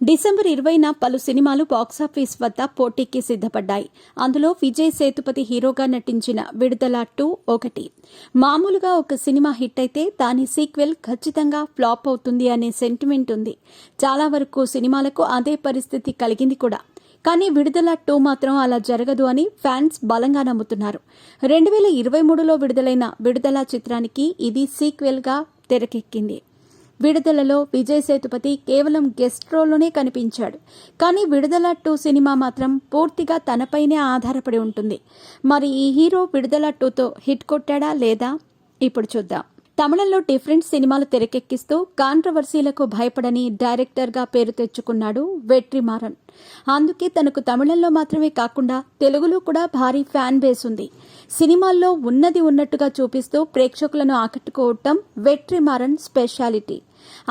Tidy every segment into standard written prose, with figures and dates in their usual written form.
December 20న పలు సినిమాలు box office వద్ద పోటీకి సిద్ధపడ్డాయి. అందులో విజయ్ సేతుపతి హీరోగా నటించిన విడుదల 2 ఒకటి. మామూలుగా ఒక సినిమా హిట్ అయితే దాని సీక్వెల్ ఖచ్చితంగా ఫ్లాప్ అవుతుంది అనే సెంటిమెంట్ ఉంది. చాలా వరకు సినిమాలకు అదే పరిస్థితి కలిగింది కూడా. కానీ విడుదల 2 మాత్రం అలా జరగదు అని ఫ్యాన్స్ బలంగా నమ్ముతున్నారు. 2023లో విడుదలైన విడుదల చిత్రానికి ఇది సీక్వెల్గా తెరకెక్కింది. విడుదలలో విజయ్ సేతుపతి కేవలం గెస్ట్ రోల్లోనే కనిపించాడు. కానీ విడుదల 2 సినిమా మాత్రం పూర్తిగా తనపైనే ఆధారపడి ఉంటుంది. మరి ఈ హీరో విడుదల 2తో హిట్ కొట్టాడా లేదా ఇప్పుడు చూద్దాం. తమిళంలో డిఫరెంట్ సినిమాలు తెరకెక్కిస్తూ కాంట్రవర్సీలకు భయపడని డైరెక్టర్గా పేరు తెచ్చుకున్నాడు వెట్రిమారన్. అందుకే తనకు తమిళంలో మాత్రమే కాకుండా తెలుగులో కూడా భారీ ఫ్యాన్ బేస్ ఉంది. సినిమాల్లో ఉన్నది ఉన్నట్టుగా చూపిస్తూ ప్రేక్షకులను ఆకట్టుకోవటం వెట్రిమారన్ స్పెషాలిటీ.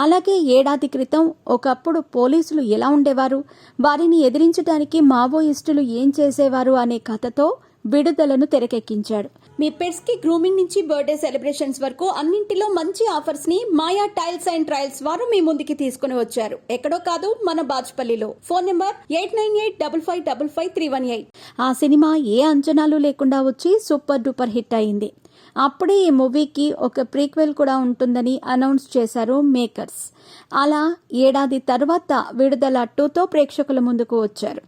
అలాగే ఏడాది క్రితం ఒకప్పుడు పోలీసులు ఎలా ఉండేవారు, వారిని ఎదిరించడానికి మావోయిస్టులు ఏం చేసేవారు అనే కథతో విడుదలను తెరకెక్కించాడు. మీ పెట్స్ కి గ్రూమింగ్ నుంచి బర్త్డే సెలబ్రేషన్స్ వరకు అన్నింటిలో మంచి ఆఫర్స్ ని మాయా టైల్స్ అండ్ ట్రయల్స్ వారు మీ ముందుకి తీసుకుని వచ్చారు. ఎక్కడో కాదు, మన బాజ్పల్లిలో. Phone number 8985555318. ఆ సినిమా ఏ అంచనాలు లేకుండా వచ్చి సూపర్ డూపర్ హిట్ అయింది. అప్పుడే ఈ మూవీకి ఒక ప్రీక్వెల్ కూడా ఉంటుందని అనౌన్స్ చేశారు మేకర్స్. అలా ఏడాది తర్వాత విడుదల 2తో ప్రేక్షకుల ముందుకు వచ్చారు.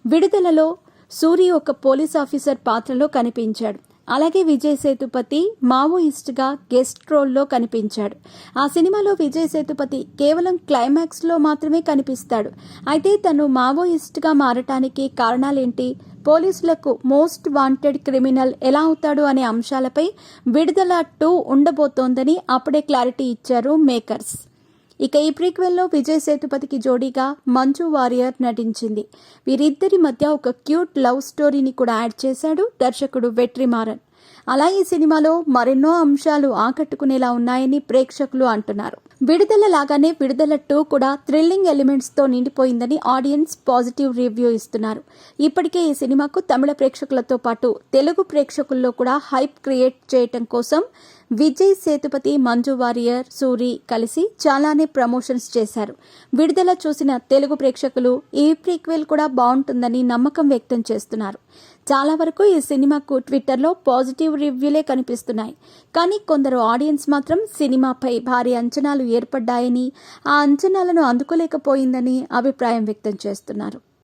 విడుదలలో సూరి ఒక పోలీస్ ఆఫీసర్ పాత్రలో కనిపించాడు. అలాగే విజయ్ సేతుపతి మావోయిస్ట్గా గెస్ట్ రోల్లో కనిపించాడు. ఆ సినిమాలో విజయ్ సేతుపతి కేవలం క్లైమాక్స్లో మాత్రమే కనిపిస్తాడు. అయితే తను మావోయిస్ట్గా మారటానికి కారణాలేంటి, పోలీసులకు మోస్ట్ వాంటెడ్ క్రిమినల్ ఎలా అవుతాడు అనే అంశాలపై విడుదల 2 ఉండబోతోందని అప్పుడే క్లారిటీ ఇచ్చారు మేకర్స్. ఇక ఈ ప్రీక్వెల్లో విజయ్ సేతుపతికి జోడీగా మంజు వారియర్ నటించింది. వీరిద్దరి మధ్య ఒక క్యూట్ లవ్ స్టోరీని కూడా యాడ్ చేశాడు దర్శకుడు వెట్రిమారన్. అలా ఈ సినిమాలో మరెన్నో అంశాలు ఆకట్టుకునేలా ఉన్నాయని ప్రేక్షకులు అంటున్నారు. విడుదల లాగానే విడుదల 2 కూడా థ్రిల్లింగ్ ఎలిమెంట్స్తో నిండిపోయిందని ఆడియన్స్ పాజిటివ్ రివ్యూ ఇస్తున్నారు. ఇప్పటికే ఈ సినిమాకు తమిళ ప్రేక్షకులతో పాటు తెలుగు ప్రేక్షకుల్లో కూడా హైప్ క్రియేట్ చేయటం కోసం విజయ్ సేతుపతి, మంజు వారియర్, సూరి కలిసి చాలానే ప్రమోషన్స్ చేశారు. విడుదల చూసిన తెలుగు ప్రేక్షకులు ఈ ప్రీక్వెల్ కూడా బాగుంటుందని నమ్మకం వ్యక్తం చేస్తున్నారు. చాలా వరకు ఈ సినిమాకు ట్విట్టర్లో పాజిటివ్ రివ్యూలే కనిపిస్తున్నాయి. కానీ కొందరు ఆడియన్స్ మాత్రం సినిమాపై భారీ అంచనాలు ఏర్పడ్డాయని, ఆ అంచనాలను అందుకోలేకపోయిందని అభిప్రాయం వ్యక్తం చేస్తున్నారు.